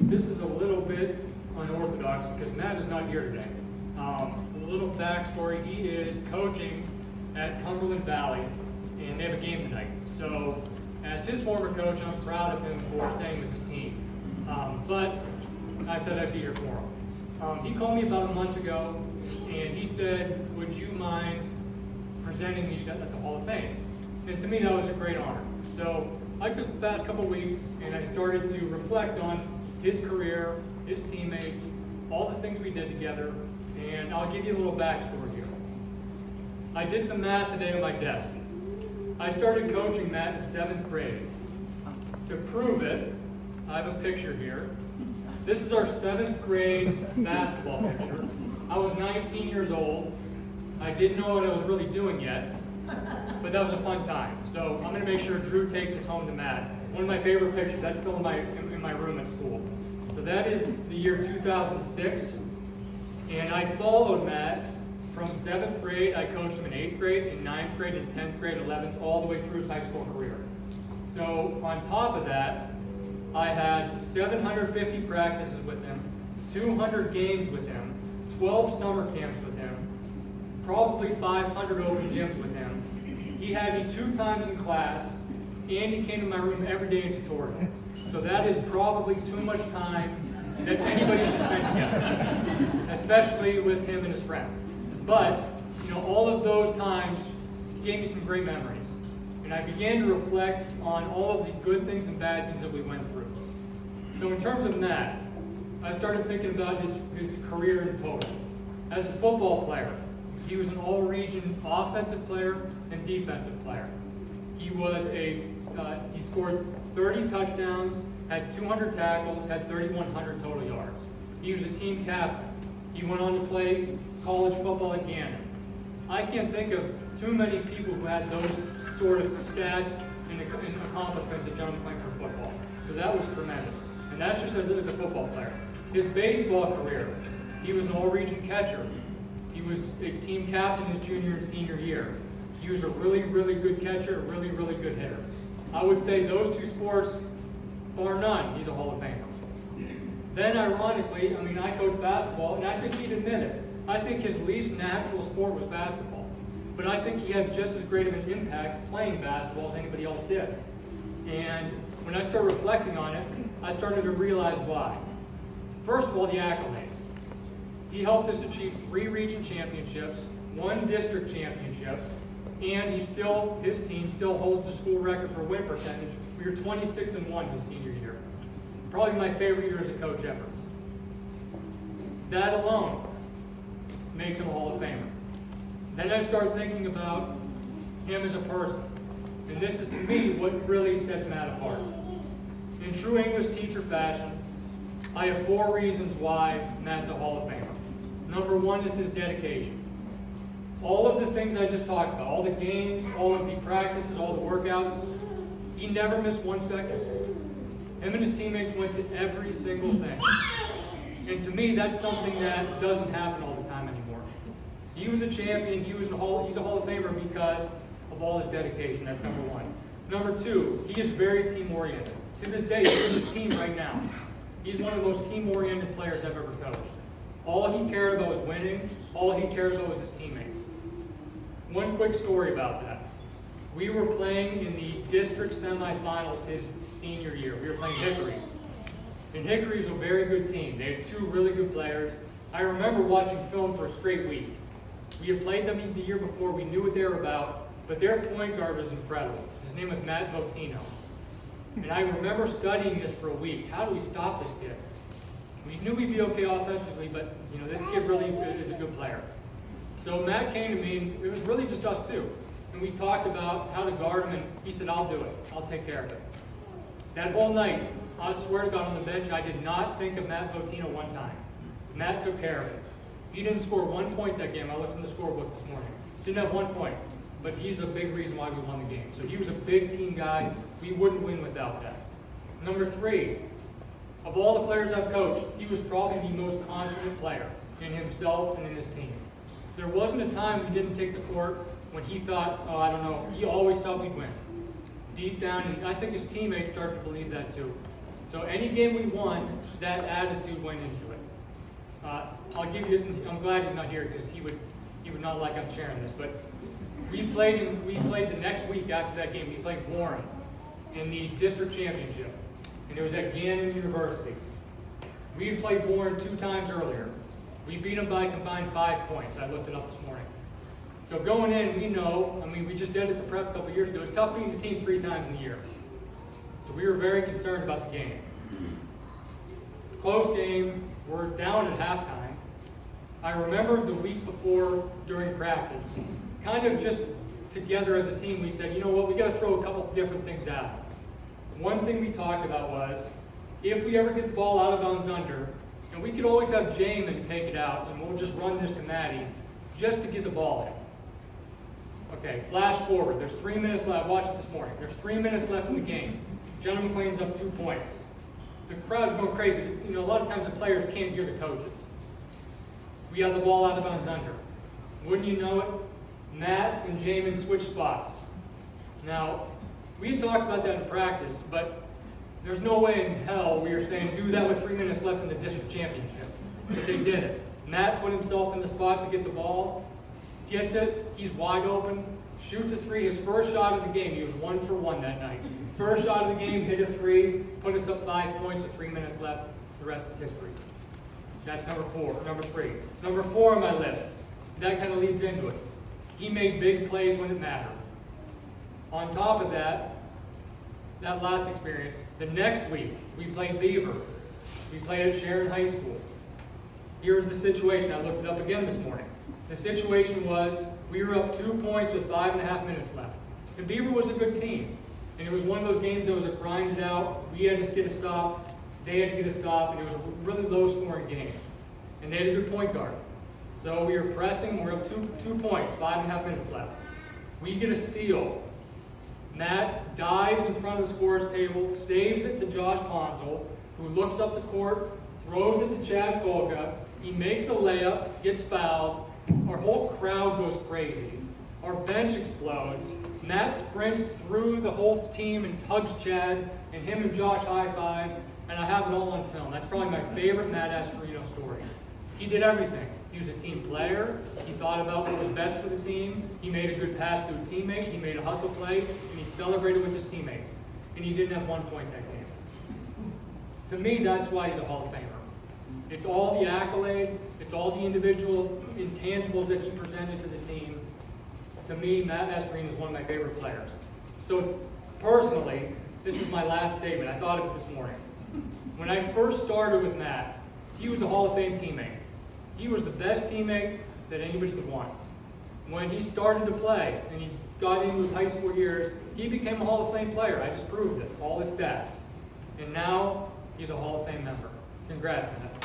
this is a little bit unorthodox because Matt is not here today. A little backstory, he is coaching at Cumberland Valley, and they have a game tonight. So, as his former coach, I'm proud of him for staying with his team. But I said I'd be here for him. He called me about a month ago, and he said, would you mind presenting me at the Hall of Fame? And to me, that was a great honor. So I took the past couple weeks, and I started to reflect on his career, his teammates, all the things we did together, and I'll give you a little backstory here. I did some math today on my desk. I started coaching Matt in 7th grade. To prove it, I have a picture here. This is our 7th grade basketball picture. I was 19 years old. I didn't know what I was really doing yet, but that was a fun time. So I'm going to make sure Drew takes this home to Matt. One of my favorite pictures, that's still in my room at school. So that is the year 2006, and I followed Matt from 7th grade. I coached him in 8th grade, in 9th grade, in 10th grade, 11th, all the way through his high school career. So on top of that, I had 750 practices with him, 200 games with him, 12 summer camps with him, probably 500 open gyms with him. He had me 2 times in class, and he came to my room every day in tutorial. So that is probably too much time that anybody should spend together, especially with him and his friends. But, all of those times gave me some great memories. And I began to reflect on all of the good things and bad things that we went through. So in terms of Matt, I started thinking about his career in total. As a football player, he was an all-region offensive player and defensive player. He scored 30 touchdowns, had 200 tackles, had 3,100 total yards. He was a team captain. He went on to play college football at Gannon. I can't think of too many people who had those sort of stats and accomplishments at John Clinker football. So that was tremendous. And that's just as a football player. His baseball career, he was an all-region catcher. He was a team captain his junior and senior year. He was a really, really good catcher, a really, really good hitter. I would say those 2 sports, bar none, he's a Hall of Famer. Then ironically, I coach basketball, and I think he'd admit it. I think his least natural sport was basketball. But I think he had just as great of an impact playing basketball as anybody else did. And when I started reflecting on it, I started to realize why. First of all, the accolades. He helped us achieve 3 region championships, 1 district championship, and his team still holds the school record for win percentage. We were 26-1 his senior year. Probably my favorite year as a coach ever. That alone makes him a Hall of Famer. Then I started thinking about him as a person. And this is, to me, what really sets Matt apart. In true English teacher fashion, I have 4 reasons why Matt's a Hall of Famer. Number 1 is his dedication. All of the things I just talked about, all the games, all of the practices, all the workouts, he never missed 1 second. Him and his teammates went to every single thing. And to me, that's something that doesn't happen all the time anymore. He was a champion, he's a Hall of Famer because of all his dedication. That's number 1. Number 2, he is very team-oriented. To this day, he's with his team right now. He's one of the most team-oriented players I've ever coached. All he cared about was winning. All he cared about was his teammates. One quick story about that. We were playing in the district semifinals his senior year. We were playing Hickory. And Hickory is a very good team. They had 2 really good players. I remember watching film for a straight week. We had played them the year before. We knew what they were about. But their point guard was incredible. His name was Matt Votino. And I remember studying this for a week. How do we stop this kid? We knew we'd be okay offensively, but this kid really is a good player. So Matt came to me, and it was really just us 2. And we talked about how to guard him, and he said, I'll do it. I'll take care of it. That whole night, I swear to God, on the bench, I did not think of Matt Votino 1 time. Matt took care of it. He didn't score 1 point that game. I looked in the scorebook this morning. Didn't have 1 point. But he's a big reason why we won the game. So he was a big team guy. We wouldn't win without that. Number 3, of all the players I've coached, he was probably the most confident player in himself and in his team. There wasn't a time he didn't take the court when he thought, I don't know, he always thought we'd win. Deep down, and I think his teammates started to believe that too. So any game we won, that attitude went into it. I'll give you, I'm glad he's not here because he would not like I'm sharing this, but we played the next week after that game, we played Warren in the district championship. And it was at Gannon University. We had played Warren 2 times earlier. We beat them by a combined 5 points. I looked it up this morning. So going in, we know, we just did it to prep a couple years ago. It's tough beating the team 3 times in a year. So we were very concerned about the game. Close game, we're down at halftime. I remember the week before during practice, kind of just together as a team, we said, you know what, we got to throw a couple different things out. One thing we talked about was, if we ever get the ball out of bounds under, and we could always have Jamin take it out, and we'll just run this to Maddie, just to get the ball in. Okay, flash forward. There's 3 minutes left. Watch it this morning. There's 3 minutes left in the game. John McLean's up 2 points. The crowd's going crazy. You know, a lot of times the players can't hear the coaches. We have the ball out of bounds under. Wouldn't you know it? Matt and Jamin switch spots. Now, we had talked about that in practice, but there's no way in hell we were saying do that with 3 minutes left in the district championship. But they did it. Matt put himself in the spot to get the ball, gets it, he's wide open, shoots a 3, his first shot of the game. He was 1 for 1 that night. First shot of the game, hit a 3, put us up 5 points with 3 minutes left. The rest is history. That's number 3. Number 4 on my list. That kind of leads into it. He made big plays when it mattered. On top of that last experience, the next week, we played Beaver. We played at Sharon High School. Here's the situation. I looked it up again this morning. The situation was, we were up 2 points with 5.5 minutes left. And Beaver was a good team. And it was one of those games that was a grinded out. We had to get a stop. They had to get a stop. And it was a really low-scoring game. And they had a good point guard. So we were pressing. We're up 2 points, 5.5 minutes left. We get a steal. Matt dives in front of the scorer's table, saves it to Josh Ponzel, who looks up the court, throws it to Chad Golga. He makes a layup, gets fouled. Our whole crowd goes crazy. Our bench explodes. Matt sprints through the whole team and hugs Chad, and him and Josh high-five, and I have it all on film. That's probably my favorite Matt Astorino story. He did everything. He was a team player. He thought about what was best for the team. He made a good pass to a teammate. He made a hustle play, and he celebrated with his teammates. And he didn't have 1 point that game. To me, that's why he's a Hall of Famer. It's all the accolades. It's all the individual intangibles that he presented to the team. To me, Matt Astorino is one of my favorite players. So personally, this is my last statement. I thought of it this morning. When I first started with Matt, he was a Hall of Fame teammate. He was the best teammate that anybody could want. When he started to play and he got into his high school years, he became a Hall of Fame player. I just proved it, all his stats. And now he's a Hall of Fame member. Congrats, Matt.